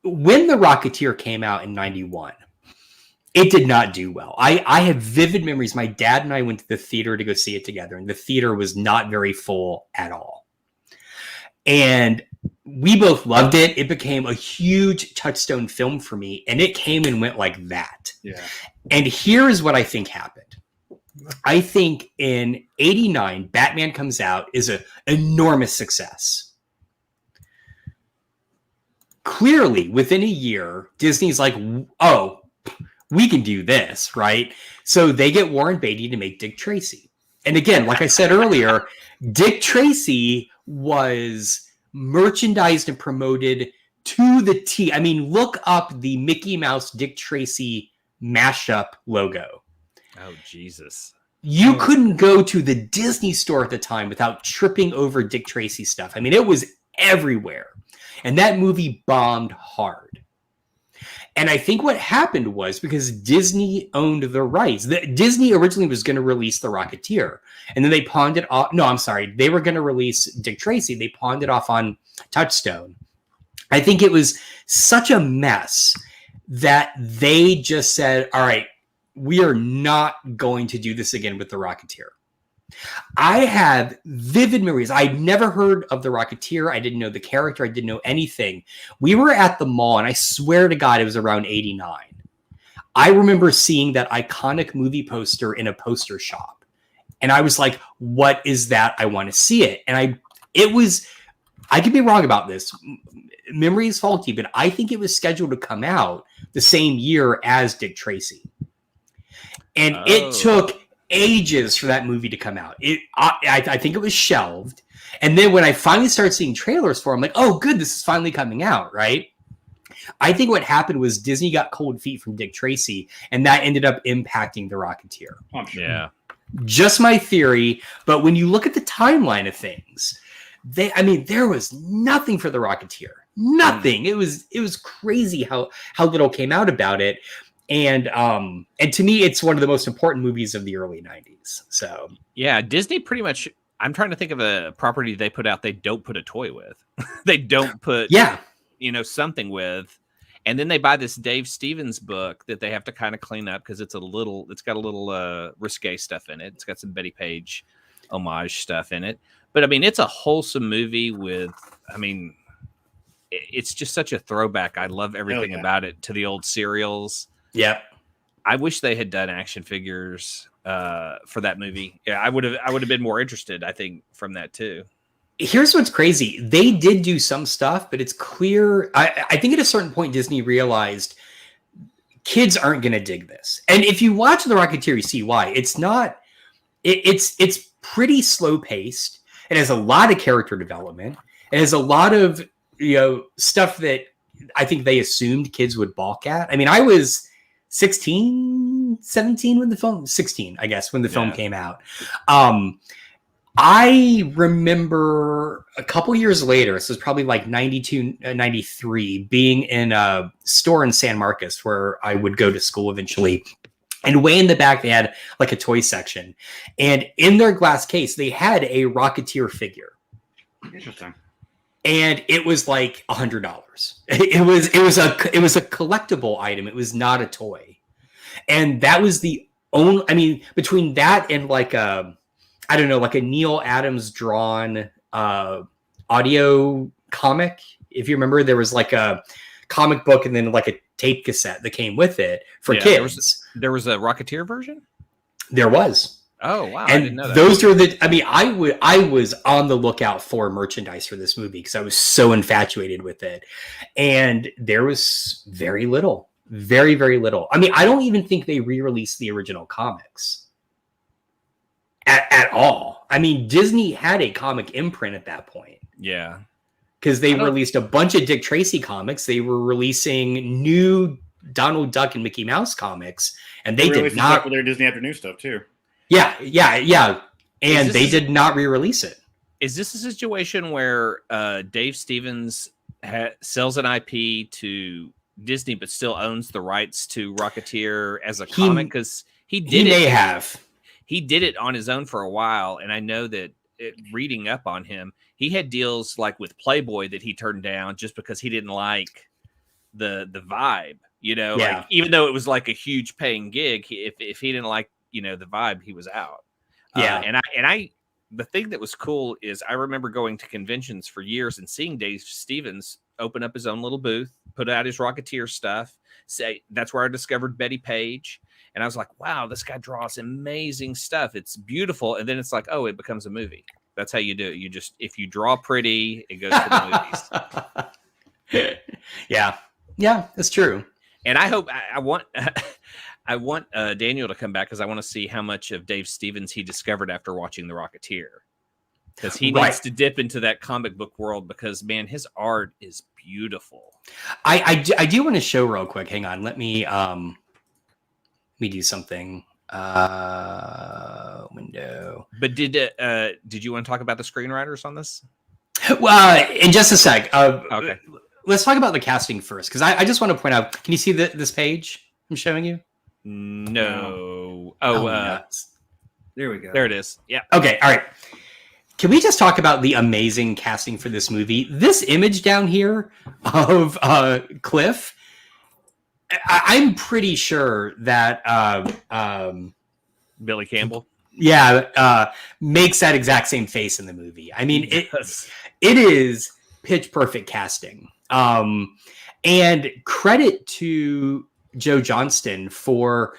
when The Rocketeer came out in 91, it did not do well. I have vivid memories. My dad and I went to the theater to go see it together, and the theater was not very full at all. And we both loved it. It became a huge touchstone film for me, and it came and went like that. Yeah. And here's what I think happened. I think in 89, Batman comes out, is an enormous success. Clearly, within a year, Disney's like, oh, we can do this, right? So they get Warren Beatty to make Dick Tracy. And again, like I said earlier, Dick Tracy was merchandised and promoted to the T. I mean, look up the Mickey Mouse Dick Tracy mashup logo. Oh, Jesus. You couldn't go to the Disney store at the time without tripping over Dick Tracy stuff. I mean, it was everywhere. And that movie bombed hard. And I think what happened was because Disney owned the rights. Disney originally was going to release The Rocketeer. And then they pawned it off. No, I'm sorry. They were going to release Dick Tracy. They pawned it off on Touchstone. I think it was such a mess that they just said, all right, we are not going to do this again with The Rocketeer. I have vivid memories. I'd never heard of The Rocketeer. I didn't know the character. I didn't know anything. We were at the mall, and I swear to God, it was around 89. I remember seeing that iconic movie poster in a poster shop. And I was like, what is that? I want to see it. And I could be wrong about this. Memory is faulty, but I think it was scheduled to come out the same year as Dick Tracy. And it took ages for that movie to come out. I think it was shelved. And then when I finally started seeing trailers for it, I'm like, oh, good, this is finally coming out, right? I think what happened was Disney got cold feet from Dick Tracy, and that ended up impacting The Rocketeer. I'm sure. Yeah. Just my theory, but when you look at the timeline of things, there was nothing for The Rocketeer. Nothing. It was crazy how little came out about it. And to me, it's one of the most important movies of the early 90s. So yeah, Disney pretty much, I'm trying to think of a property they put out they don't put a toy with. They don't put something with. And then they buy this Dave Stevens book that they have to kind of clean up because it's got a little risque stuff in it. It's got some Betty Page homage stuff in it. But I mean, it's a wholesome movie it's just such a throwback. I love everything about it to the old serials. Yep. I wish they had done action figures for that movie. Yeah, I would have been more interested, I think, from that too. Here's what's crazy. They did do some stuff, but it's clear. I think at a certain point, Disney realized kids aren't going to dig this. And if you watch The Rocketeer, you see why. It's not. It's pretty slow paced. It has a lot of character development. It has a lot of stuff that I think they assumed kids would balk at. I mean, I was 16, 17 when the film, 16, I guess, when the film came out. I remember a couple years later, this was probably like 92, 93, being in a store in San Marcos where I would go to school eventually. And way in the back, they had like a toy section. And in their glass case, they had a Rocketeer figure. Interesting. And it was like $100. It was a collectible item. It was not a toy. And that was the only, I mean, between that and like a Neil Adams drawn audio comic. If you remember, there was like a comic book and then like a tape cassette that came with it for kids. There was a Rocketeer version? There was. Oh, wow. And I didn't know that. those are I was on the lookout for merchandise for this movie because I was so infatuated with it. And there was very little, very, very little. I mean, I don't even think they re-released the original comics at all. I mean, Disney had a comic imprint at that point. Yeah. Because they released a bunch of Dick Tracy comics. They were releasing new Donald Duck and Mickey Mouse comics. And they did not. With their Disney Afternoon stuff, too. Yeah. And they did not re-release it. Is this a situation where Dave Stevens sells an IP to Disney but still owns the rights to Rocketeer as a comic? Because he may have. He did it on his own for a while, and I know that reading up on him, he had deals like with Playboy that he turned down just because he didn't like the vibe, Yeah. like, even though it was like a huge paying gig, if he didn't like, the vibe, he was out. Yeah. And I, the thing that was cool is I remember going to conventions for years and seeing Dave Stevens open up his own little booth, put out his Rocketeer stuff. Say that's where I discovered Betty Page. And I was like, wow, this guy draws amazing stuff. It's beautiful. And then it's like, oh, it becomes a movie. That's how you do it. You just, if you draw pretty, it goes to the movies. Yeah. Yeah, that's true. And I hope I want I want Daniel to come back because I want to see how much of Dave Stevens he discovered after watching The Rocketeer. Because he needs to dip into that comic book world because, man, his art is beautiful. I do want to show real quick. Hang on. Let me do something. Window. But did you want to talk about the screenwriters on this? Well, in just a sec. Okay. Let's talk about the casting first, because I just want to point out. Can you see this page I'm showing you? No. There we go. There it is. Yeah. Okay. All right. Can we just talk about the amazing casting for this movie? This image down here of Cliff, I'm pretty sure that Billy Campbell. Yeah, makes that exact same face in the movie. I mean, it is pitch perfect casting. And credit to Joe Johnston for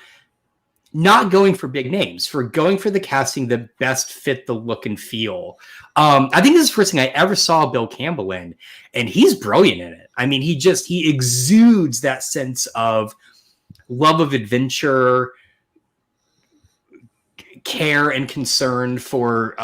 not going for big names, for going for the casting that best fit the look and feel. I think this is the first thing I ever saw Bill Campbell in, and he's brilliant in it. I mean, he exudes that sense of love of adventure, care and concern for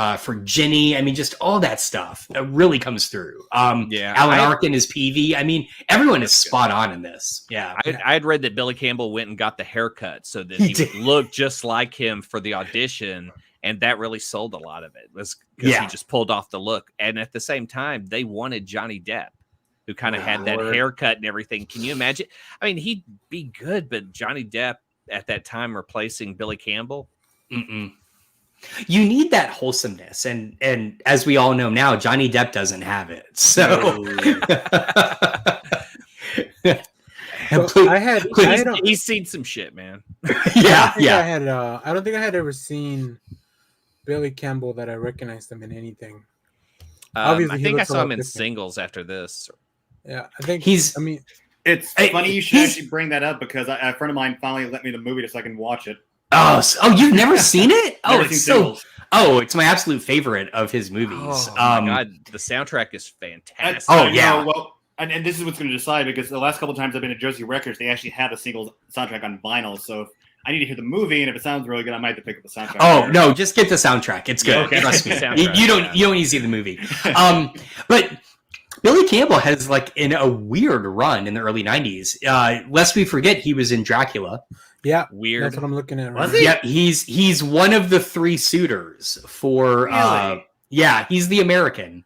Ginny. I mean, just all that stuff really comes through. Alan Arkin is Peavy. I mean, everyone is spot on in this. Yeah. I had read that Billy Campbell went and got the haircut so that he would look just like him for the audition. And that really sold a lot of it, was because he just pulled off the look. And at the same time, they wanted Johnny Depp, who kind of had that haircut and everything. Can you imagine? I mean, he'd be good, but Johnny Depp at that time replacing Billy Campbell. Mm-mm. You need that wholesomeness, and as we all know now, Johnny Depp doesn't have it. So he's seen some shit, man. I don't think I had ever seen Billy Campbell that I recognized him in anything. Obviously, I think I saw him in Singles after this. Yeah, I think it's funny you should actually bring that up because a friend of mine finally let me the movie so I can watch it. Oh, you've never seen it? Oh, it's so. It's my absolute favorite of his movies. Oh my god, the soundtrack is fantastic. Well, and this is what's going to decide because the last couple of times I've been at Josie Records, they actually have the Singles soundtrack on vinyl. So if I need to hear the movie, and if it sounds really good, I might have to pick up the soundtrack. Oh no, just get the soundtrack. It's good. Yeah, okay. Trust me. You don't need to see the movie. But Billy Campbell has in a weird run in the early 90s. Lest we forget, he was in Dracula. Yeah, weird. That's what I'm looking at. Was he? Yeah, he's one of the three suitors for. Really? He's the American.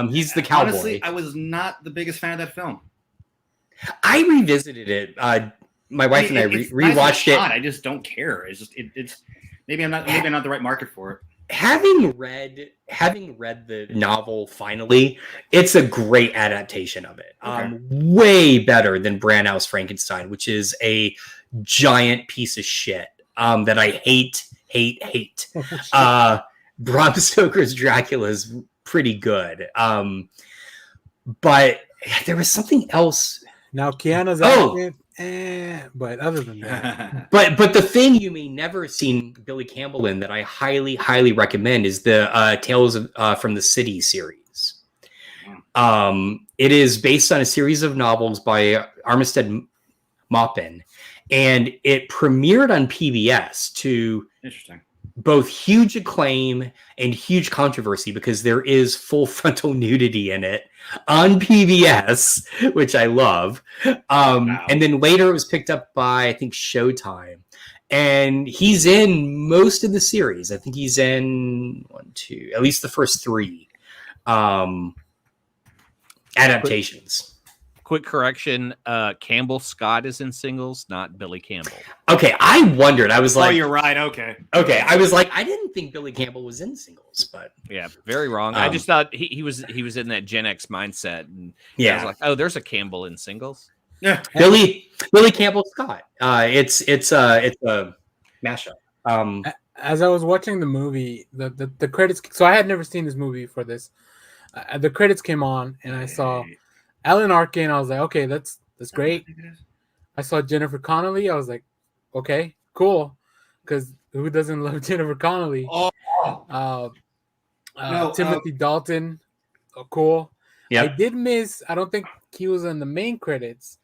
He's the cowboy. Honestly, I was not the biggest fan of that film. I revisited it. My wife and I rewatched it. I just don't care. It's just it's maybe I'm not the right market for it. Having read the novel finally, it's a great adaptation of it. Okay. Way better than Brandau's Frankenstein, which is a giant piece of shit that I hate. Bram Stoker's Dracula is pretty good, but there was something else. Now Keanu's but other than that, but the thing you may never have seen Billy Campbell in that I highly recommend is the Tales from the City series. It is based on a series of novels by Armistead Maupin, and it premiered on PBS to both huge acclaim and huge controversy because there is full frontal nudity in it on PBS, which I love. And then later it was picked up by, I think, Showtime. And he's in most of the series. I think he's in at least the first three adaptations. Quick correction, Campbell Scott is in Singles, not Billy Campbell. Okay, I wondered. I was like... Oh, you're right, okay. Okay, I was like, I didn't think Billy Campbell was in Singles, but... Yeah, very wrong. I just thought he was in that Gen X mindset. And I was like, oh, there's a Campbell in Singles? Yeah. Billy Campbell Scott. It's a mashup. As I was watching the movie, the credits. So I had never seen this movie before this. The credits came on, and I saw Alan Arkin. I was like, okay, that's great. I saw Jennifer Connelly. I was like, okay, cool, because who doesn't love Jennifer Connelly? Timothy Dalton, cool. Yep. I did miss. I don't think he was in the main credits,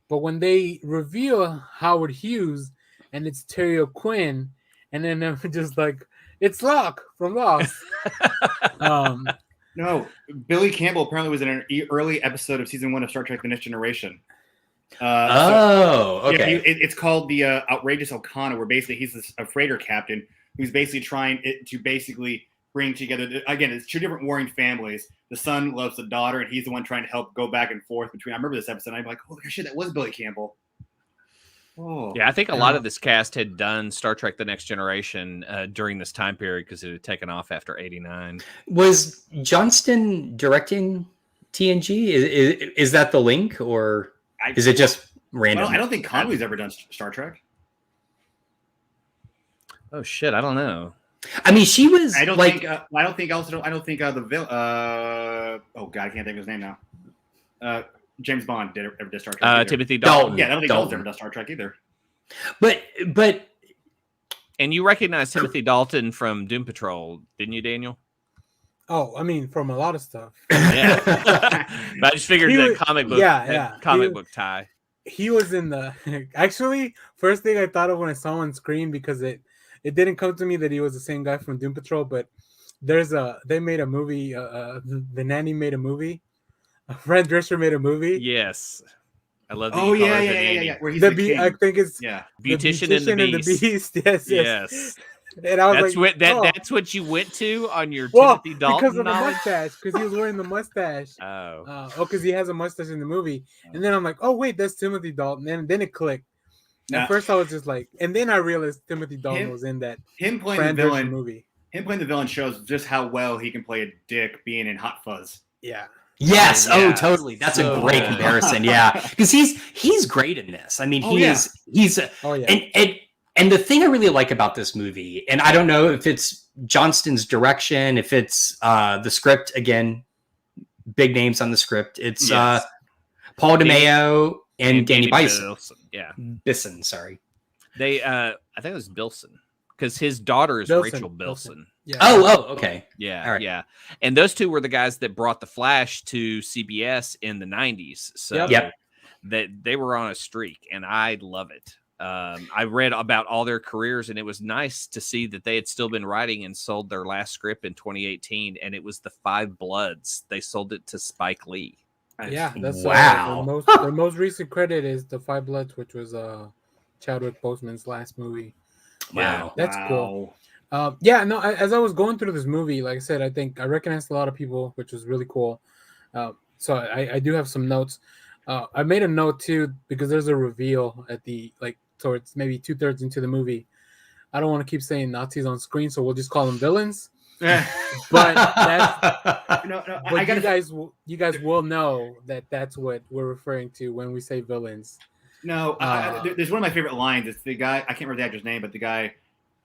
but when they reveal Howard Hughes and it's Terry O'Quinn, and then I'm just like, it's Locke from Lost. No, Billy Campbell apparently was in an early episode of season 1 of Star Trek: The Next Generation. Okay. Yeah, it's called the Outrageous O'Connor, where basically he's a freighter captain who's basically trying to basically bring together. Again, it's two different warring families. The son loves the daughter, and he's the one trying to help go back and forth between. I remember this episode. And I'm like, holy shit, that was Billy Campbell. Oh, yeah, I think a lot of this cast had done Star Trek: The Next Generation during this time period because it had taken off after '89. Was Johnston directing TNG? Is that the link, or is it just random? Well, I don't think Connolly's ever done Star Trek. Oh shit, I don't know. I mean, she was. I don't think the villain. Oh god, I can't think of his name now. James Bond ever did Star Trek. Timothy Dalton. Yeah, I don't think Dalton's ever done Star Trek either. But and you recognize Timothy Dalton from Doom Patrol, didn't you, Daniel? Oh, I mean, from a lot of stuff. Yeah, but I just figured that comic book, comic book tie. He was in the. Actually, first thing I thought of when I saw him on screen, because it didn't come to me that he was the same guy from Doom Patrol, but they made a movie. The Nanny made a movie. Fred Drescher made a movie. Yes, I love. Oh yeah. Where he's the king. I think it's Beautician and the Beast. Yes. And I was that's what you went to on your Timothy Dalton because of knowledge? The mustache, because he was wearing the mustache. Because he has a mustache in the movie, and then I'm like, oh wait, that's Timothy Dalton. And then it clicked. At first, I was just like, and then I realized Timothy Dalton was in that. Him playing the villain movie. Him playing the villain shows just how well he can play a dick being in Hot Fuzz. Yeah. Yes. Oh, totally. That's a great comparison. Yeah, because he's great in this. I mean, he's. And the thing I really like about this movie, and I don't know if it's Johnston's direction, if it's the script, again, big names on the script. It's Paul DeMeo and Danny Bison. Yeah. Bisson, sorry. I think it was Bilson, because his daughter is Rachel Bilson. Yeah. Oh, okay. Yeah, all right. Yeah. And those two were the guys that brought The Flash to CBS in the 90s. So they were on a streak, and I love it. I read about all their careers, and it was nice to see that they had still been writing and sold their last script in 2018, and it was The Five Bloods. They sold it to Spike Lee. Yeah, that's wow. The most recent credit is The Five Bloods, which was Chadwick Boseman's last movie. Wow, that's cool. As I was going through this movie, like I said, I think I recognized a lot of people, which was really cool. So I do have some notes. I made a note too, because there's a reveal at the towards maybe 2/3 into the movie. I don't want to keep saying Nazis on screen, so we'll just call them villains. But you guys will know that that's what we're referring to when we say villains. No, there's one of my favorite lines. It's the guy, I can't remember the actor's name, but the guy,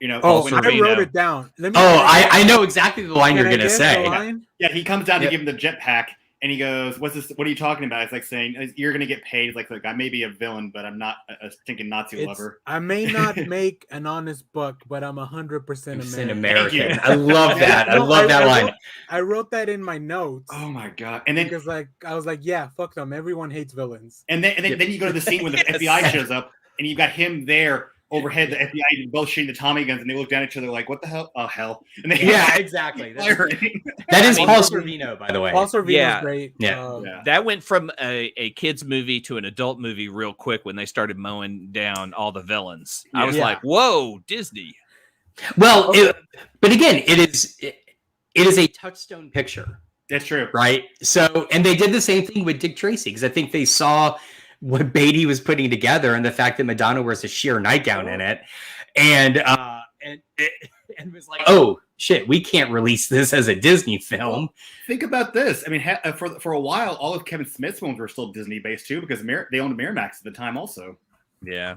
I wrote it down. I know exactly the line you're going to say. Yeah, he comes down to give him the jetpack. And he goes, "What's this? What are you talking about?" It's like saying, "You're going to get paid." It's like, look, I may be a villain, but I'm not a stinking Nazi lover. I may not make an honest buck, but I'm 100% American. I love that. I love that line. I wrote that in my notes. Oh my god! And then because I was like, yeah, fuck them. Everyone hates villains. And then you go to the scene when the FBI shows up, and you've got him there. Overhead, the FBI both shooting the Tommy guns, and they look down at each other like, "What the hell? Oh hell!" And they exactly. That is Paul Sorvino, by the way. Paul Sorvino's great. That went from a kids movie to an adult movie real quick when they started mowing down all the villains. I was like, "Whoa, Disney!" Well, but again, it is a touchstone picture. That's true, right? So, and they did the same thing with Dick Tracy, because I think they saw what Beatty was putting together, and the fact that Madonna wears a sheer nightgown in it, and was like, "Oh, shit, we can't release this as a Disney film. Well, think about this. I mean, for a while, all of Kevin Smith's films were still Disney based too, because they owned Miramax at the time also. Yeah.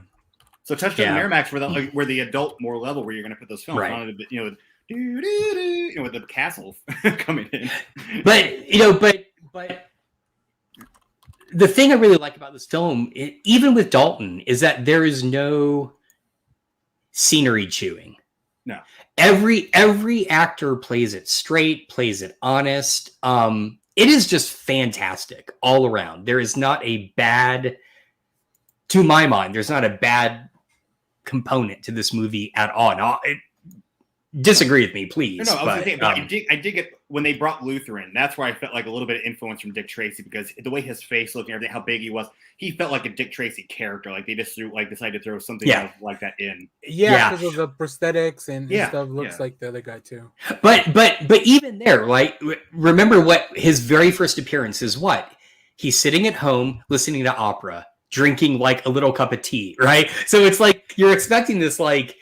So Touchdown and Miramax were the adult more level where you're going to put those films on, with the castles coming in. But the thing I really like about this film, even with Dalton, is that there is no scenery chewing. No. Every actor plays it straight, plays it honest. It is just fantastic all around. There is not a bad, to my mind, there's not a bad component to this movie at all. Now, disagree with me, please. No, I did get when they brought Luther in. That's where I felt like a little bit of influence from Dick Tracy, because the way his face looked and everything, how big he was, he felt like a Dick Tracy character. Like they just decided to throw something like that in. Yeah, because of the prosthetics and stuff. Looks like the other guy too. But even there, like, remember what his very first appearance is? What he's sitting at home listening to opera, drinking like a little cup of tea, right? So it's like you're expecting this, like,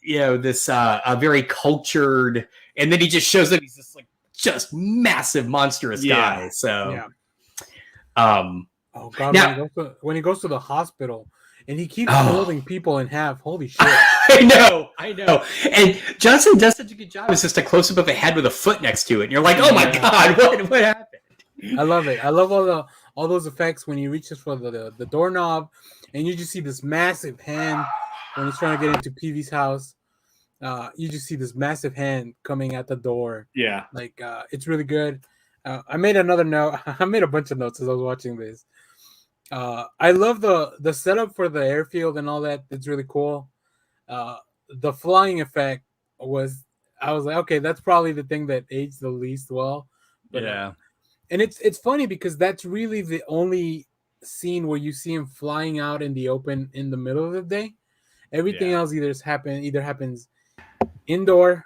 this a very cultured, and then he just shows up. He's just massive, monstrous guy. So, oh god, now, when he goes to the hospital and he keeps folding people in half. Holy shit! I know. And Johnson does such a good job. It's just a close up of a head with a foot next to it, and you're like, oh my god, what happened? I love it. I love all those effects when he reaches for the doorknob, and you just see this massive hand when he's trying to get into Peavy's house. You just see this massive hand coming at the door. Yeah. Like, it's really good. I made another note. I made a bunch of notes as I was watching this. I love the setup for the airfield and all that. It's really cool. The flying effect I was like, okay, that's probably the thing that aged the least well. But, and it's funny because that's really the only scene where you see him flying out in the open in the middle of the day. Everything else either happens indoor,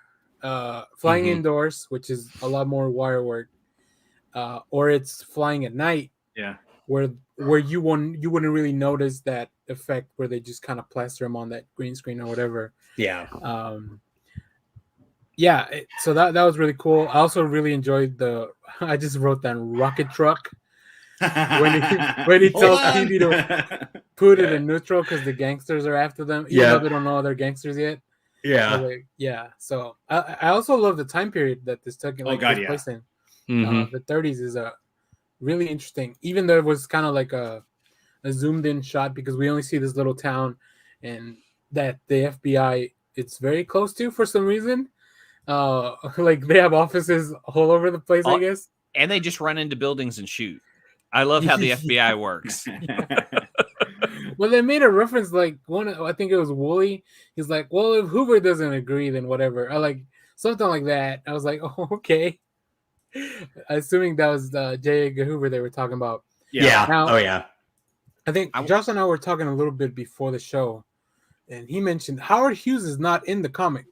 flying indoors, which is a lot more wire work, or it's flying at night. Yeah, where you wouldn't really notice that effect where they just kind of plaster them on that green screen or whatever. Yeah. So that was really cool. I also really enjoyed I just wrote down rocket truck when he tells Peavy to put it in neutral because the gangsters are after them. Even though they don't know they're gangsters yet. So I also love the time period that this took place in. The 30s is a really interesting, even though it was kind of like a zoomed in shot because we only see this little town and that the FBI it's very close to for some reason. Like they have offices all over the place, I guess. And they just run into buildings and shoot. I love how the FBI works. Well, they made a reference like I think it was Wooly. He's like, well, if Hoover doesn't agree, then whatever. I like something like that. I was like, oh, okay. Assuming that was J. Edgar Hoover they were talking about. Yeah. Now, I think I Josh and I were talking a little bit before the show, and he mentioned Howard Hughes is not in the comic.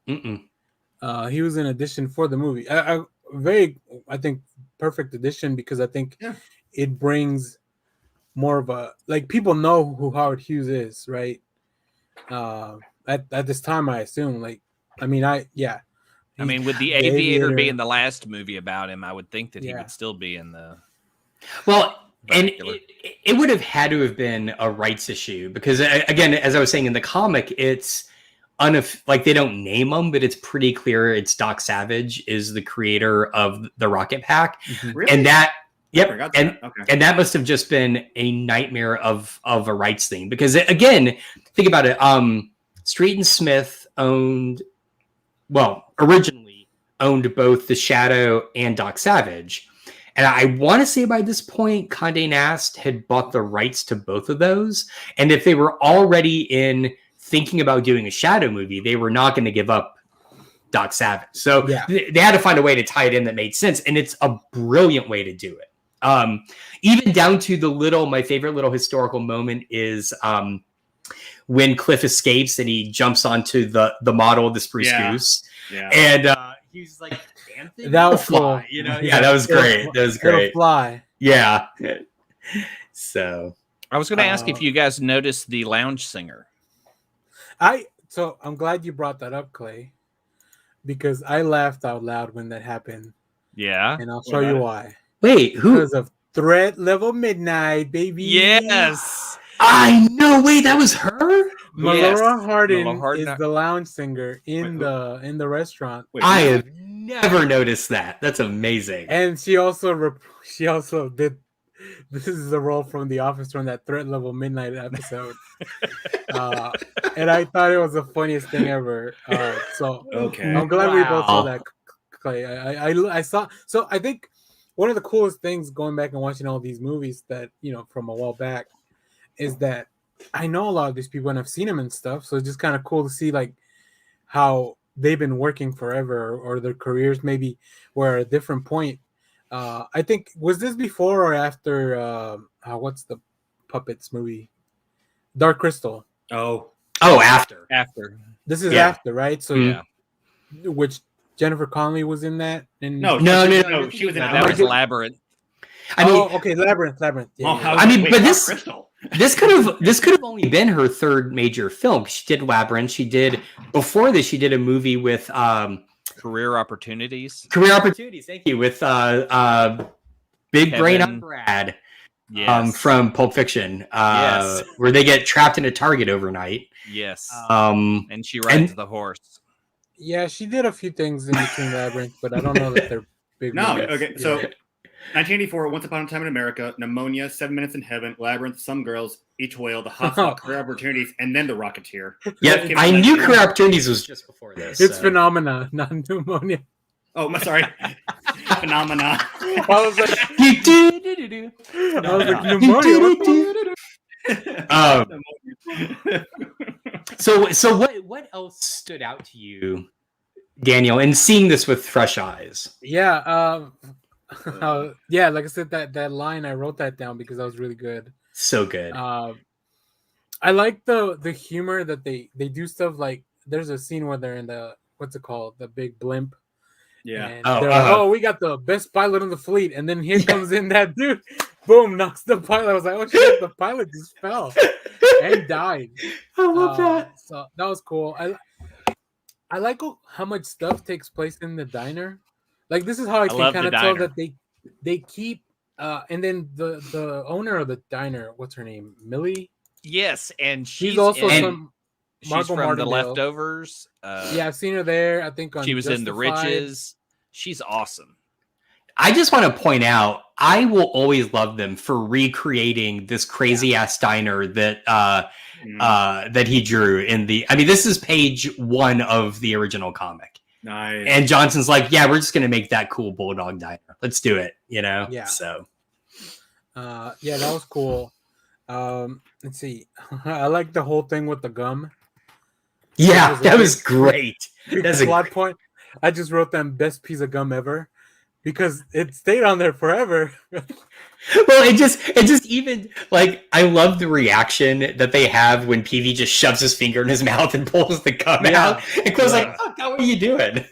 He was an addition for the movie. I think, perfect addition because I think it brings more of a people know who Howard Hughes is, right? At this time, I assume. With the Aviator being the last movie about him, I would think that he would still be in the. Well, and it would have had to have been a rights issue because, again, as I was saying in the comic, it's they don't name him, but it's pretty clear it's Doc Savage is the creator of the Rocket Pack, really? And that. Yep, and that must have just been a nightmare of a rights thing because again, think about it. Street and Smith originally owned both the Shadow and Doc Savage, and I want to say by this point, Condé Nast had bought the rights to both of those, and if they were already thinking about doing a Shadow movie, they were not going to give up Doc Savage. So they had to find a way to tie it in that made sense, and it's a brilliant way to do it. Even down to my favorite little historical moment is when Cliff escapes and he jumps onto the model of the Spruce Goose. Yeah. And he's like, that was fly, cool. That was great. That was great. It'll fly. Yeah. So I was going to ask if you guys noticed the lounge singer. So I'm glad you brought that up, Clay. because I laughed out loud when that happened, Yeah. and I'll show you why. Wait, who? Because of Threat Level Midnight, baby. Yes. I know. Wait, that was her. Melora Hardin Melora is the lounge singer in Wait, the restaurant. Wait, I have never noticed that. That's amazing. And she also did. This is the role from The Office from that Threat Level Midnight episode. And I thought it was the funniest thing ever. So Okay. I'm glad we both saw Wow. that, Clay. I saw. So I think one of the coolest things going back and watching all these movies that from a while back is that I know a lot of these people and I've seen them and stuff. So it's just kind of cool to see like how they've been working forever or their careers maybe were at a different point. I think was this before or after what's the puppets movie? Dark Crystal. Oh, After. This is Yeah. after, right? So Yeah. which Jennifer Connelly was in that? And no, she was in That was Labyrinth. I mean, okay, Labyrinth. Yeah, Oh, yeah. I mean, wait, but Dark this- Crystal. this could have only been her third major film. She did Labyrinth. She did before this. She did a movie with Career Opportunities. Career Opportunities. Thank you, with Big Brain Kevin. on Brad. Yes. From Pulp Fiction. Yes. Where they get trapped in a Target overnight. Yes. And she rides the horse. Yeah, she did a few things in between Labyrinth, but I don't know that they're big. No, movies. okay. So 1984, Once Upon a Time in America, Pneumonia, 7 Minutes in Heaven, Labyrinth, Some Girls, Each Whale, The Hot Spot, Career Opportunities, and then The Rocketeer. yeah, Came I out knew 1984. Career Opportunities was just before this. It's so. Phenomena, not Pneumonia. Oh, I'm sorry. Phenomena. I was like, Do-do-do-do-do. I was like Pneumonia. What the- So what else stood out to you, Daniel, in seeing this with fresh eyes? Yeah, yeah. Like I said, that line I wrote that down because that was really good. So good. I like the humor that they do stuff like. There's a scene where they're in the what's it called, the big blimp. Yeah. And Oh, they're like, we got the best pilot in the fleet, and then here comes in that dude, boom, knocks the pilot. I was like, oh shit, the pilot just fell and died. I love that. So that was cool. I like how much stuff takes place in the diner. Like this is how I can love kind the of tell diner. that they keep and then the owner of the diner, what's her name, Millie? Yes, and She's also in- some she's Margot from The Martindale. Leftovers. Yeah, I've seen her there. I think on She was in The Justified. Riches. She's awesome. I just want to point out, I will always love them for recreating this crazy ass diner that that he drew in the. I mean, this is page 1 of the original comic, Nice. and Johnson's like, "Yeah, we're just gonna make that cool bulldog diner. Let's do it." You know? Yeah. So Yeah, that was cool. Let's see. I like the whole thing with the gum. yeah, was a that big- was great. Big That's a plot great- point. I just wrote them best piece of gum ever because it stayed on there forever. Well, it just even like I love the reaction that they have when PV just shoves his finger in his mouth and pulls the gum Yeah. out. And Chloe's Yeah. like, "Oh God, what are you doing?"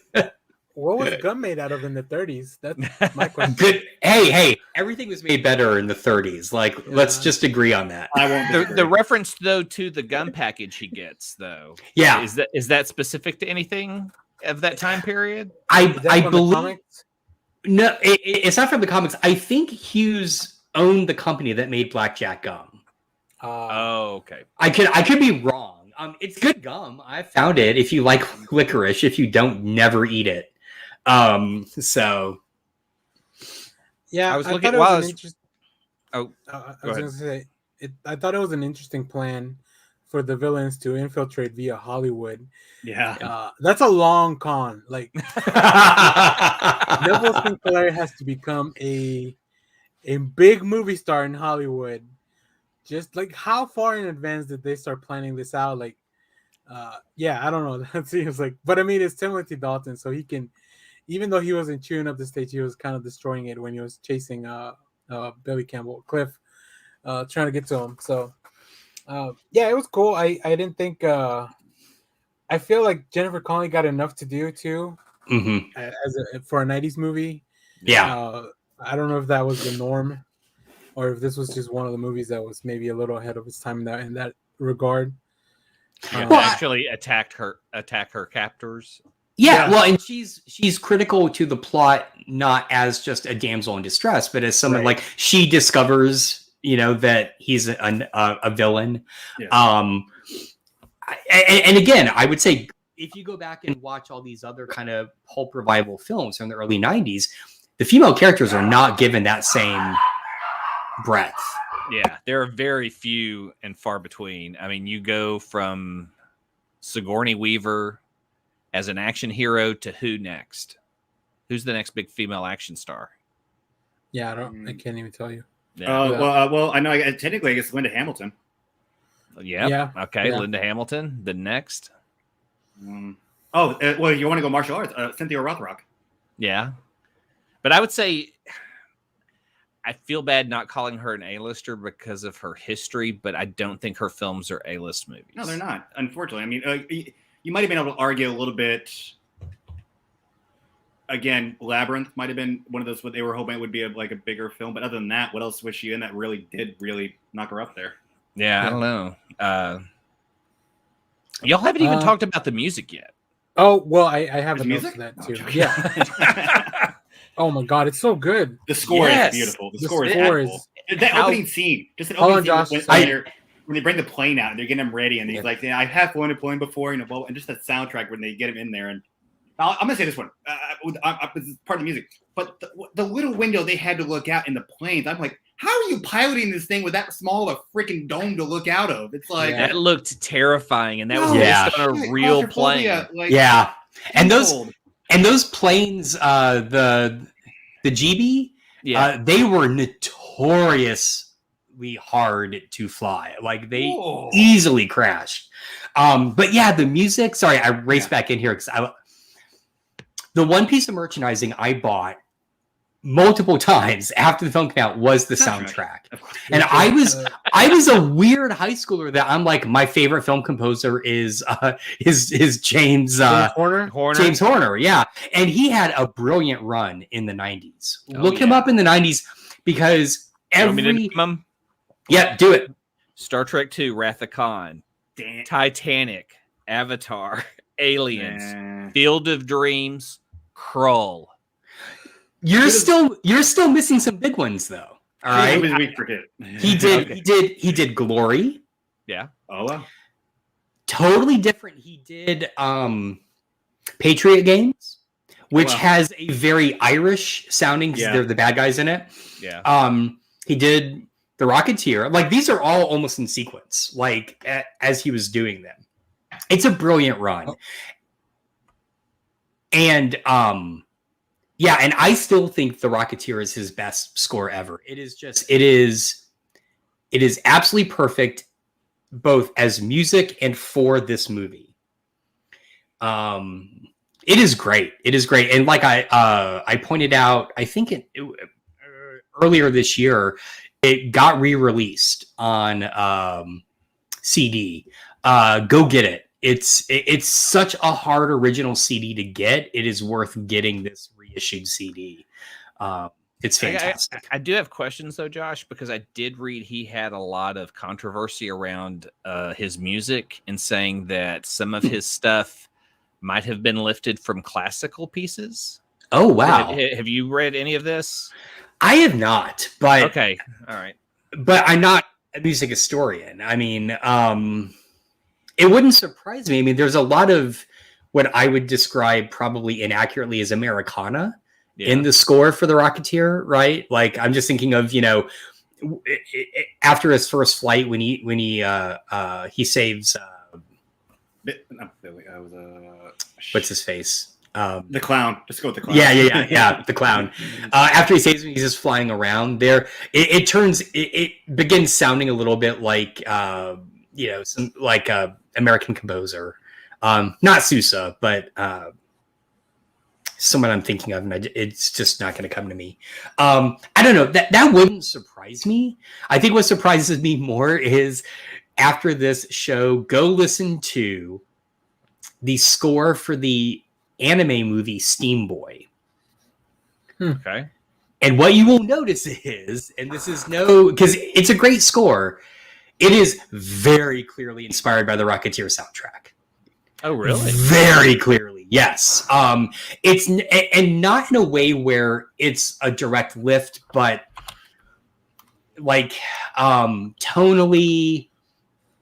What was gum made out of in the 30s? That's my question. Good. Hey, everything was made better in the 30s. Like, let's Yeah. just agree on that. I won't The disagree. reference though to the gun package he gets though. Yeah, Is that specific to anything of that time period? Is that I from the believe comics? no, it's not from the comics. I think Hughes owned the company that made Blackjack gum. Oh, okay. I could be wrong. It's good gum. I found it. If you like licorice, if you don't, never eat it. So Yeah, I was looking thought it while I was was- an interest- Oh, I go was ahead. going to say I thought it was an interesting plan for the villains to infiltrate via Hollywood. Yeah. That's a long con. Like Neville Sinclair has to become a big movie star in Hollywood. Just like how far in advance did they start planning this out? Like, yeah, I don't know. That seems like, but I mean, it's Timothy Dalton, so he can, even though he wasn't chewing up the stage, he was kind of destroying it when he was chasing Billy Campbell, Cliff, trying to get to him. So, yeah, it was cool. I didn't think. I feel like Jennifer Connelly got enough to do too, mhm. for a '90s movie. Yeah. I don't know if that was the norm, or if this was just one of the movies that was maybe a little ahead of its time in that regard. Yeah, Well, actually attack her captors. Yeah, well, and she's critical to the plot, not as just a damsel in distress, but as someone like she discovers, that he's a villain. Yeah. And again, I would say if you go back and watch all these other kind of pulp revival films from the early 90s, the female characters are not given that same breadth. Yeah, there are very few and far between. I mean, you go from Sigourney Weaver as an action hero to who next? Who's the next big female action star? Yeah, I can't even tell you. Yeah. Well, I know. Technically, I guess Linda Hamilton. Yeah. Okay, yeah. Linda Hamilton. The next. Well, you want to go martial arts? Cynthia Rothrock. Yeah, but I would say I feel bad not calling her an A-lister because of her history, but I don't think her films are A-list movies. No, they're not. Unfortunately, I mean, you might have been able to argue a little bit. Again, Labyrinth might have been one of those what they were hoping it would be a bigger film, but other than that, what else was she in that really did knock her up there? Yeah, I don't know. Y'all haven't even talked about the music yet. Oh well, I have a note for that too. Yeah. Oh my god, it's so good. The score is beautiful. The score is beautiful. That opening scene, just an opening scene when they bring the plane out and they're getting him ready, and he's like, "I have flown a plane before," and just that soundtrack when they get him in there. And I'm gonna say this one, this is part of the music, but the little window they had to look out in the planes, I'm like, how are you piloting this thing with that small a freaking dome to look out of? It's like that looked terrifying, and that was based on a real plane. And those planes, the GB, they were notoriously hard to fly. Like they easily crashed. But yeah, the music. Sorry, I raced back in here because the one piece of merchandising I bought multiple times after the film came out was the soundtrack. And I was a weird high schooler that I'm like, my favorite film composer is James Horner. James Horner, yeah. And he had a brilliant run in the 90s. Look him up in the 90s because do it. Star Trek II, Wrath of Khan, Titanic, Avatar, Aliens, Field of Dreams, Krull. You're still missing some big ones though. All right. We forget. He did Glory. Yeah. Oh wow. Totally different. He did Patriot Games, which has a very Irish sounding because they're the bad guys in it. Yeah. He did The Rocketeer. Like these are all almost in sequence, like as he was doing them. It's a brilliant run. And yeah, and I still think The Rocketeer is his best score ever. It is absolutely perfect, both as music and for this movie. It is great. It is great. And like I pointed out, I think earlier this year, it got re-released on CD. Go get it. It's such a hard original CD to get. It is worth getting this reissued CD. It's fantastic. I do have questions though, Josh, because I did read he had a lot of controversy around his music and saying that some of his stuff might have been lifted from classical pieces. Oh, wow. Have you read any of this? I have not, but okay. All right. But I'm not a music historian. I mean, it wouldn't surprise me. I mean, there's a lot of what I would describe probably inaccurately as Americana in the score for The Rocketeer, right? Like, I'm just thinking of, after his first flight when he saves what's his face? The clown. Just go with the clown. Yeah, the clown. After he saves him, he's just flying around there. It begins sounding a little bit like some like a American composer, not Sousa, but someone I'm thinking of, and it's just not going to come to me. I don't know. That wouldn't surprise me. I think what surprises me more is after this show, go listen to the score for the anime movie Steam Boy. Okay. And what you will notice is, and this is because it's a great score, it is very clearly inspired by the Rocketeer soundtrack. Oh, really? Very clearly, Yes. It's and not in a way where it's a direct lift, but like tonally,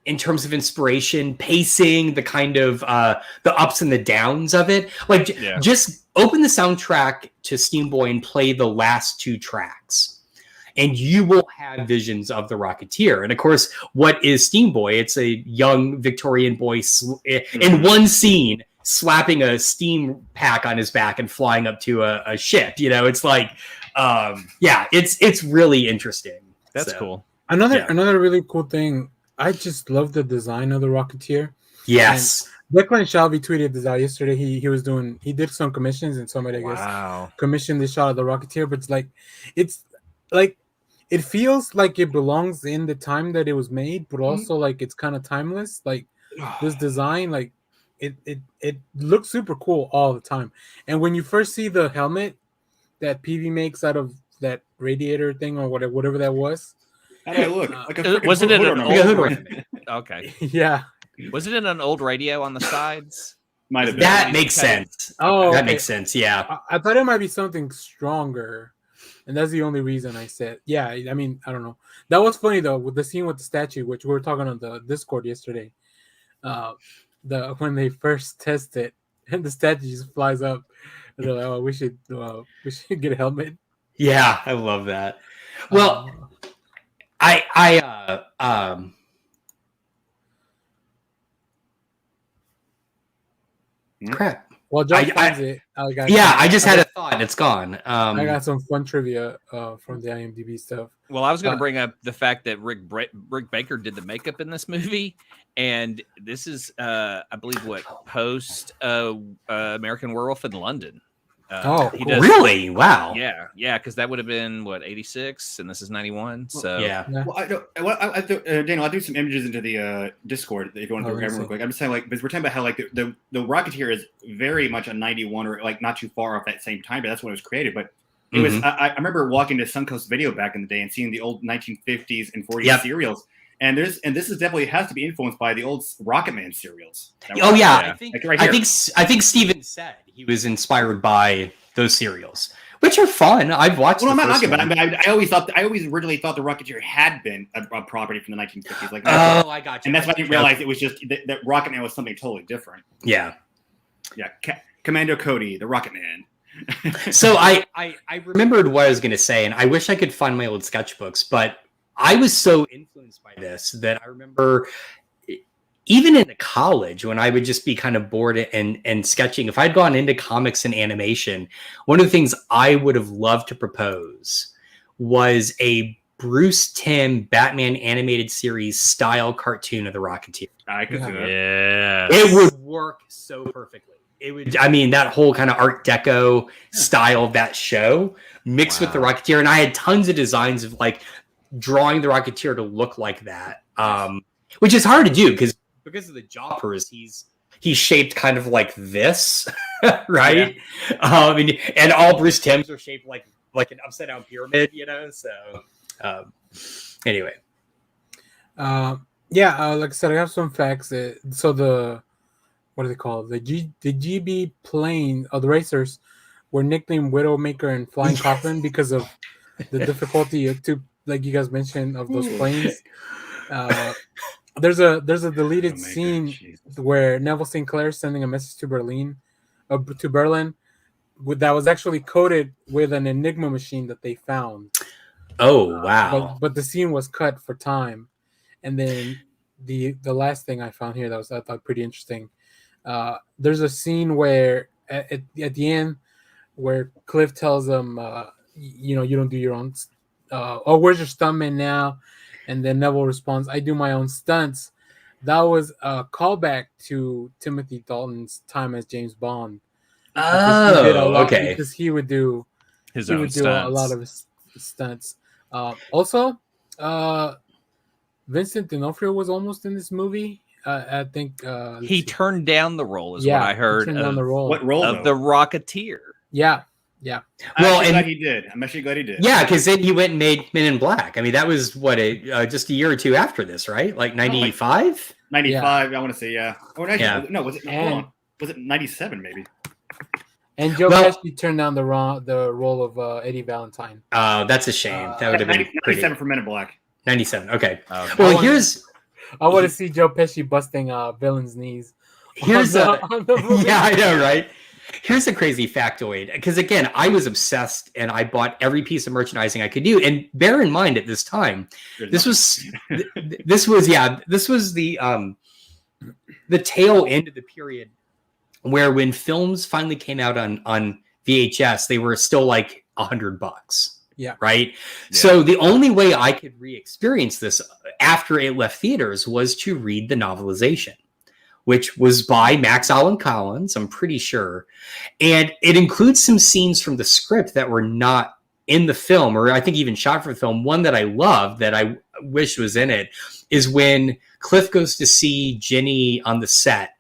in terms of inspiration, pacing, the kind of the ups and the downs of it. Like just open the soundtrack to Steam Boy and play the last 2 tracks, and you will have visions of the Rocketeer. And of course, what is Steam Boy? It's a young Victorian boy in one scene slapping a steam pack on his back and flying up to a ship. It's like, it's really interesting. That's cool. Another really cool thing. I just love the design of the Rocketeer. Yes. Declan Shelby tweeted this out yesterday. He did some commissions, and somebody, I guess, commissioned this shot of the Rocketeer. But it's like it feels like it belongs in the time that it was made, but also like it's kind of timeless. Like this design, like it looks super cool all the time. And when you first see the helmet that PV makes out of that radiator thing or whatever that was. How do I look? Wasn't it an old? Okay. Yeah. Was it in an old radio on the sides? Might have been. That makes sense. Oh, that makes sense. Yeah. I thought it might be something stronger, and that's the only reason I said. Yeah. I mean, I don't know. That was funny though, with the scene with the statue, which we were talking on the Discord yesterday. When they first test it, and the statue just flies up. And they're like, "Oh, we should get a helmet." Yeah, I love that. Well, crap. Well, John finds it. I just had a thought and it's gone. I got some fun trivia from the IMDb stuff. Well, I was going to bring up the fact that Rick Baker did the makeup in this movie, and this is, I believe, post American Werewolf in London. Cool. Really? Wow. Yeah, because that would have been 86, and this is 91. So Well, Daniel, I'll do some images into the Discord if you want to go real quick. I'm just saying, like, because we're talking about how like the Rocketeer is very much a 91 or like not too far off that same time, but that's when it was created. But it was. I remember walking to Suncoast Video back in the day and seeing the old 1950s and 40s serials. And this is definitely has to be influenced by the old Rocketman serials. I think Steven said he was inspired by those serials, which are fun. I've watched. Well, I'm not knocking, but I always originally thought the Rocketeer had been a property from the 1950s. Like, I got you. And that's why I didn't realize it was just that Rocketman was something totally different. Yeah. Commando Cody, the Rocketman. So I remembered what I was going to say, and I wish I could find my old sketchbooks, but I was so influenced by this that I remember even in college when I would just be kind of bored and sketching. If I'd gone into comics and animation, one of the things I would have loved to propose was a Bruce Timm Batman animated series style cartoon of the Rocketeer. I could do that. Yeah. It would work so perfectly. It would, I mean, that whole kind of Art Deco style of that show mixed with the Rocketeer. And I had tons of designs of like drawing the Rocketeer to look like that, which is hard to do because of the joppers, he's shaped kind of like this, right? Yeah. And all Bruce Timms are shaped like an upside down pyramid, So anyway, like I said, I have some facts. So what are they called? The GB plane of the racers were nicknamed Widowmaker and Flying Coffin because of the difficulty to, like you guys mentioned, of those planes. There's a deleted scene where Neville St. Clair is sending a message to Berlin that was actually coded with an Enigma machine that they found. Oh wow! But the scene was cut for time, and then the last thing I found here that I thought pretty interesting. There's a scene where at the end where Cliff tells them, you don't do your own. Where's your stuntman now? And then Neville responds, I do my own stunts. That was a callback to Timothy Dalton's time as James Bond. Okay. Because he would do his own stunts. A lot of his stunts. Also, Vincent D'Onofrio was almost in this movie. I think he turned down the role, what I heard. Turned down the role. What role? Of the Rocketeer. Yeah. Well, I'm actually glad he did. Yeah, because then he went and made Men in Black. I mean, that was just a year or two after this, right? Like 95? 95, I want to say, yeah. Or actually, no, was it? Hold on. Was it 97? Maybe. And Joe Pesci turned down the role of Eddie Valentine. That's a shame. That would have been 97 for Men in Black. 97. Okay. Well, I want to see Joe Pesci busting villain's knees. Here's yeah, I know, right? Here's a crazy factoid, because again, I was obsessed and I bought every piece of merchandising I could do. And bear in mind, at this time, this was the tail end of the period where when films finally came out on VHS, they were still like $100. Yeah. Right. Yeah. So the only way I could re-experience this after it left theaters was to read the novelization, which was by Max Allan Collins, I'm pretty sure. And it includes some scenes from the script that were not in the film, or I think even shot for the film. One that I love that I wish was in it is when Cliff goes to see Ginny on the set.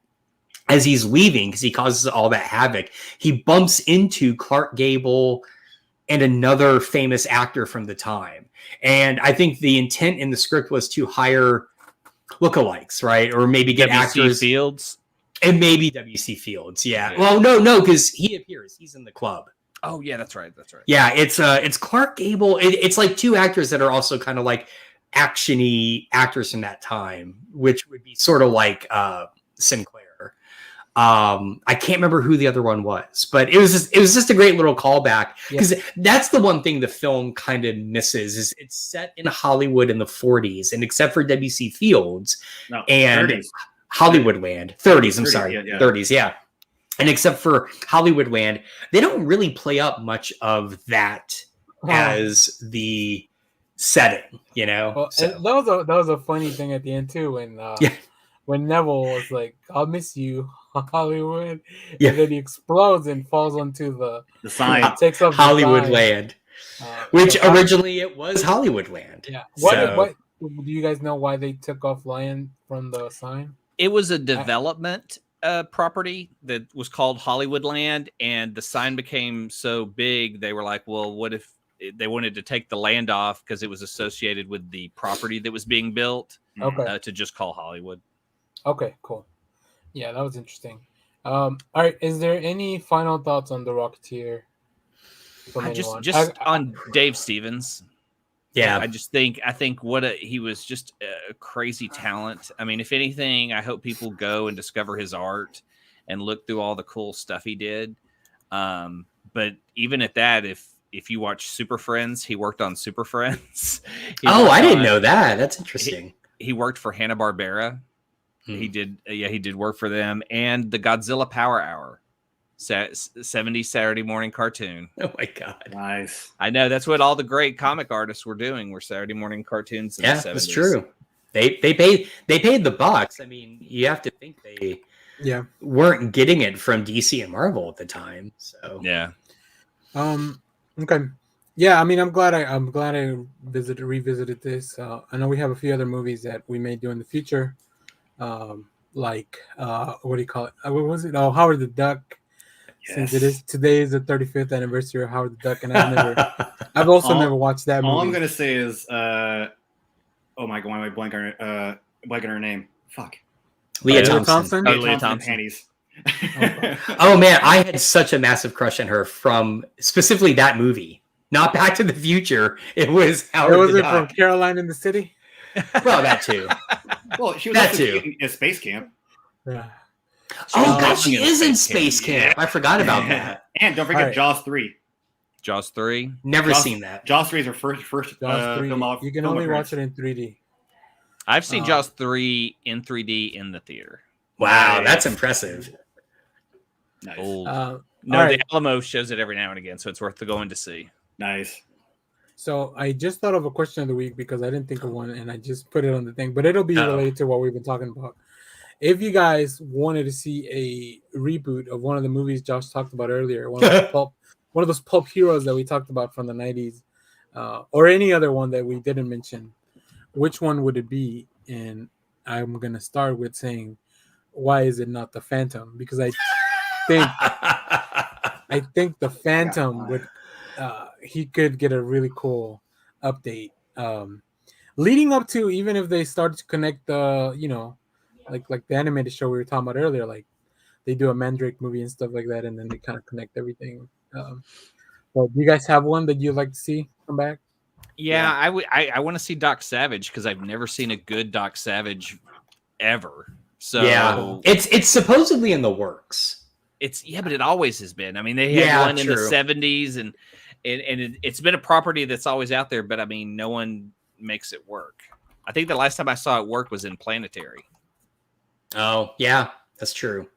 As he's leaving, because he causes all that havoc, he bumps into Clark Gable and another famous actor from the time. And I think the intent in the script was to hire lookalikes, right? Or maybe get actors. Fields. And maybe W.C. Fields, yeah. Well, no, because he appears. He's in the club. Oh, yeah, that's right. Yeah, it's Clark Gable. It's like two actors that are also kind of like action-y actors from that time, which would be sort of like Sinclair. I can't remember who the other one was, but it was just a great little callback, because that's the one thing the film kind of misses is it's set in Hollywood in the 40s, and except for W.C. Fields and 30s. Hollywoodland, 30s, I'm sorry, 30s, yeah. And except for Hollywoodland, they don't really play up much of that as the setting, you know? Well, so. That was a funny thing at the end too, when Neville was like, "I'll miss you, Hollywood," and then he explodes and falls onto the sign. Takes up Hollywoodland, which originally it was Hollywoodland. Yeah. What do you guys know why they took off land from the sign? It was a development property that was called Hollywoodland, and the sign became so big they were like, "Well, what if?" They wanted to take the land off because it was associated with the property that was being built. To just call Hollywood. Okay, cool. Yeah, that was interesting. All right, is there any final thoughts on the Rocketeer? Just on Dave Stevens. Yeah, I think he was just a crazy talent. I mean, if anything, I hope people go and discover his art and look through all the cool stuff he did. But even at that, if you watch Super Friends, he worked on Super Friends. I didn't know that. That's interesting. He worked for Hanna-Barbera. He did work for them, and the Godzilla Power Hour, 70s Saturday morning cartoon. Oh my god, nice! I know that's what all the great comic artists were doing. Were Saturday morning cartoons? In the 70s. That's true. They paid the bucks. I mean, you have to think they weren't getting it from DC and Marvel at the time. So yeah. Okay. Yeah, I mean, I'm glad I revisited this. I know we have a few other movies that we may do in the future. Like what do you call it? What was it? Oh, Howard the Duck. Yes. Since today is the 35th anniversary of Howard the Duck, and I've also never watched that movie. All I'm gonna say is, oh my god, why am I blanking on her name? Fuck. Leah Thompson. Leah Thompson. Panties. Oh man, I had such a massive crush on her from specifically that movie. Not Back to the Future. It was Howard the Duck. From Caroline in the City. Well, that too. Well, she was also in Space Camp. Yeah. She is in Space Camp. I forgot about that. And don't forget Jaws 3. Jaws 3? Never seen that. Jaws 3 is her first Jaws 3. film. You can only watch it in 3D. I've seen Jaws 3 in 3D in the theater. Wow, that's impressive. Nice. The Alamo shows it every now and again, so it's worth going to see. Nice. So I just thought of a question of the week because I didn't think of one, and I just put it on the thing. But it'll be related to what we've been talking about. If you guys wanted to see a reboot of one of the movies Josh talked about earlier, one of those pulp heroes that we talked about from the 90s, or any other one that we didn't mention, which one would it be? And I'm gonna start with saying, why is it not the Phantom? Because I think the Phantom would he could get a really cool update leading up to, even if they started to connect the like the animated show we were talking about earlier, like they do a Mandrake movie and stuff like that, and then they kind of connect everything. So, do you guys have one that you'd like to see come back? Yeah, I want to see Doc Savage because I've never seen a good Doc Savage ever. So yeah, it's supposedly in the works. But it always has been. I mean, they had one in the 70s, and it's been a property that's always out there. But I mean, no one makes it work. I think the last time I saw it work was in Planetary. Oh yeah, that's true.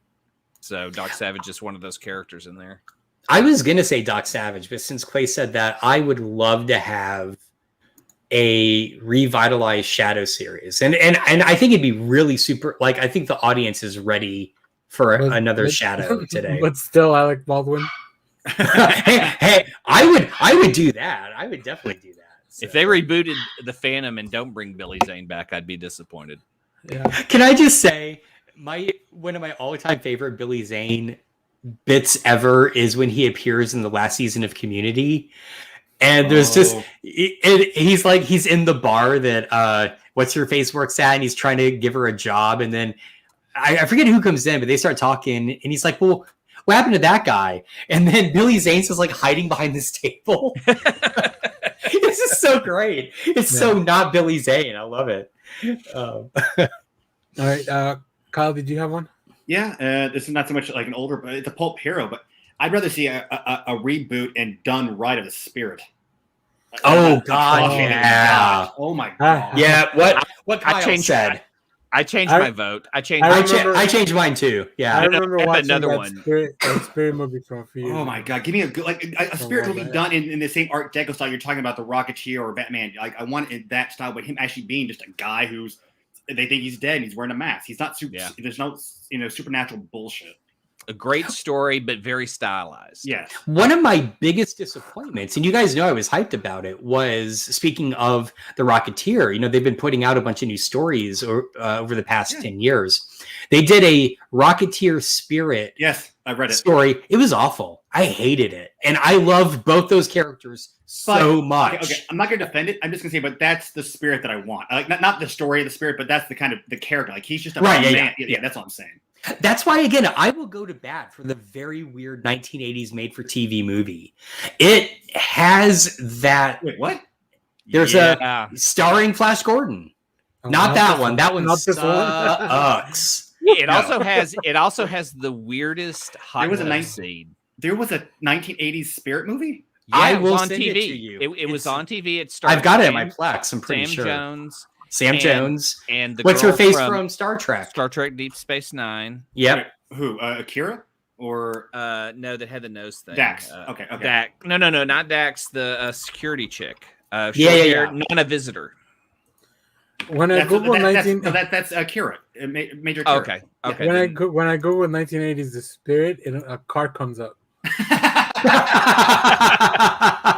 So Doc Savage is one of those characters in there. I was gonna say Doc Savage, but since Clay said that, I would love to have a revitalized Shadow series, and I think it'd be really super. Like, I think the audience is ready for another Shadow today. But still, Alec Baldwin. hey, I would do that. I would definitely do that. So. If they rebooted the Phantom and don't bring Billy Zane back, I'd be disappointed. Yeah. Can I just say one of my all-time favorite Billy Zane bits ever is when he appears in the last season of Community, and there's he's in the bar that what's her face works at, and he's trying to give her a job, and then I forget who comes in, but they start talking, and he's like, well, what happened to that guy? And then Billy Zane's just like hiding behind this table. This is so great. It's so not Billy Zane. I love it. All right, Kyle, did you have one? Yeah, this is not so much like an older, but it's a pulp hero. But I'd rather see a reboot and done right of the Spirit. Oh God! Yeah. Oh my God! Yeah. What Kyle said. I changed my vote. I changed mine too. Yeah. I remember watching another that one. Spirit movie from a few years. Oh my God! Give me a good a Spirit movie done in the same Art Deco style you're talking about, the Rocketeer or Batman. Like, I want it that style, but him actually being just a guy who's they think he's dead and he's wearing a mask. He's not super. Yeah. There's no supernatural bullshit. A great story, but very stylized. Yeah. One of my biggest disappointments, and you guys know I was hyped about it, was speaking of the Rocketeer. They've been putting out a bunch of new stories over the past 10 years. They did a Rocketeer Spirit. Yes, I read it. Story. It was awful. I hated it, and I loved both those characters so much. Okay, I'm not going to defend it. I'm just going to say, but that's the Spirit that I want. Like, not the story of the Spirit, but that's the kind of the character. Like, he's just a man. Yeah, that's what I'm saying. That's why, again, I will go to bat for the very weird 1980s made-for-TV movie. It has that. Wait, what? There's a starring Flash Gordon. Not that one. That one sucks. It also has the weirdest hot tub scene. There was a 1980s Spirit movie. Yeah, it was on TV. It to you. It was on TV. It started. I've got it in my Plex. I'm pretty sure. Sam Jones. And the what's her face from Star Trek? Star Trek Deep Space Nine. Yep. Who? Akira? Or no, that had the nose thing. Dax. Okay. Dax. No, not Dax. The security chick. Not a visitor. When I Google that's Akira. Major Akira. Okay. When I Google 1980s The Spirit, a car comes up.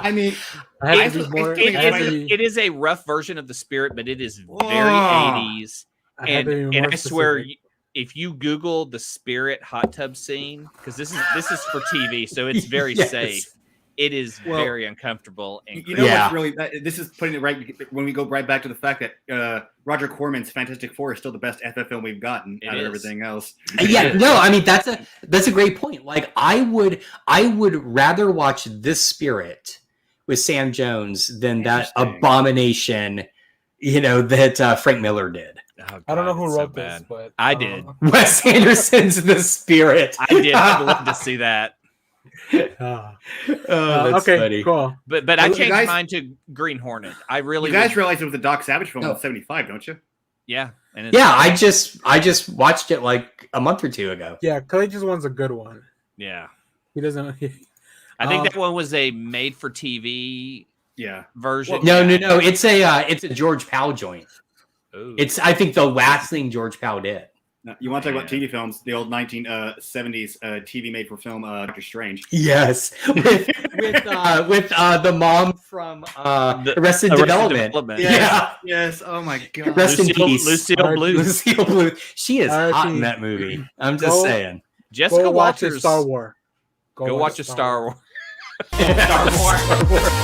I mean, it is a rough version of the Spirit, but it is very 80s. And I swear, if you Google the Spirit hot tub scene, because this is for TV, so it's very safe. It is very uncomfortable. And what's really this is putting it right when we go right back to the fact that Roger Corman's Fantastic Four is still the best FF film we've gotten out of everything else. Yeah, no, I mean that's a great point. Like I would rather watch this Spirit with Sam Jones than that abomination, that Frank Miller did. Oh, God, I don't know who wrote this, but I did. Wes Anderson's The Spirit. I did. I'd love to see that. That's okay, funny. Cool. But I changed mine to Green Hornet. I really. You guys realize it was a Doc Savage film in '75, don't you? Yeah. I just watched it like a month or two ago. Yeah, Clay just wants a good one. Yeah. He doesn't. I think that one was a made-for-TV version. Well, no. It's a George Powell joint. Ooh. It's I think the last thing George Powell did. Now, you want to talk about TV films? The old 1970s TV made for film, Doctor Strange. Yes, with the mom from Arrested Development. Yes. Oh my God. Rest in peace, Lucille Bluth. She is hot in that movie. I'm just saying. Jessica Go watch Walters. Star Wars. Go watch a Star Wars. Star Wars.